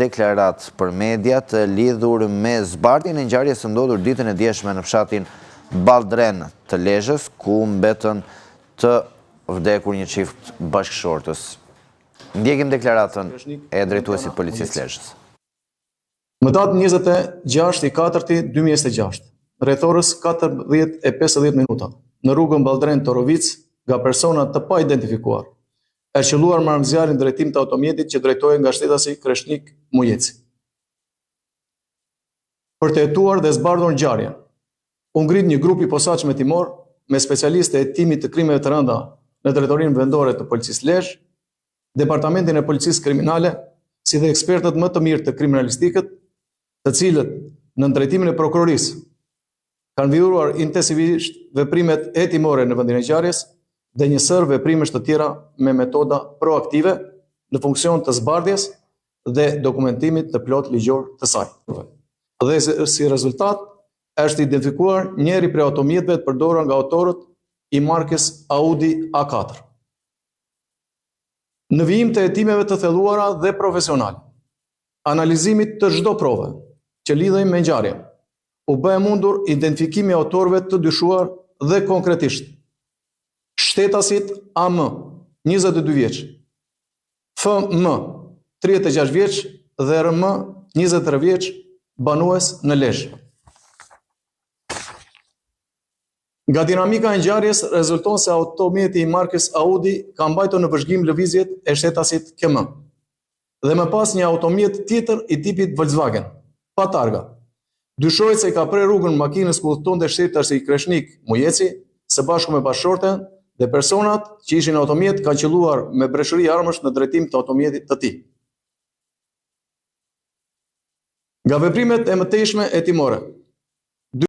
deklarat për mediat lidhur me zbardhjen e ngjarjes së ndodhur ditën e djeshme në fshatin Balldren të Lezhës, ku mbetën të vdekur një çift bashkëshortës. Ndjekim deklaratën e drejtuesit policisë Lezhës. Më datë 26/4/2026, rreth orës 14:50 minuta, në rrugën Balldren Torovic, nga persona të pa identifikuar, e qelluar marrëzjarrin drejtim të automjetit që drejtohej nga shtetasi Kreshnik Mujeci. Për të hetuar dhe zbardhur ngjarjen, u ngrit një grup i posaçëm hetimor me specialistë e hetimit të krimeve të rënda në drejtorinë vendore të policisë Lezhë, Departamentin e Policisë Kriminale, si dhe ekspertët më të mirë të kriminalistikët, të cilët në drejtimin e prokurorisë kanë vidhuruar intensivisht veprimet hetimore në vendin e ngjarjes dhe një sër veprimesh të tjera me metoda proaktive në funksion të zbardhjes dhe dokumentimit të plot ligjor të saj. Dhe si rezultat, është identifikuar njëri prej automjetëve të përdorura nga autorët i markës Audi A4. Në vijim të hetimeve të thelluara dhe profesionale, analizimit të çdo prove që lidhej me ngjarjen, u bë mundur identifikimi i autorëve të dyshuar dhe konkretisht shtetasit AM, 22 vjeç, FM, 36 vjeç dhe RM, 23 vjeç, banues në Lezhë. Nga dinamika e ngjarjes rezulton se automjeti i markës Audi ka mbajtur në vëzhgim lëvizjet e shtetasit KM dhe më pas një automjet tjetër i tipit Volkswagen, pa targa. Dyshohet se i ka prerë rrugën makinës ku udhëtonte shtetasi Kreshnik Mujeci së bashku me bashkëshorten dhe personat që ishin në automjet kanë qelluar me breshëri armësh në drejtim të automjetit të tij. Nga veprimet e mëtejshme hetimore,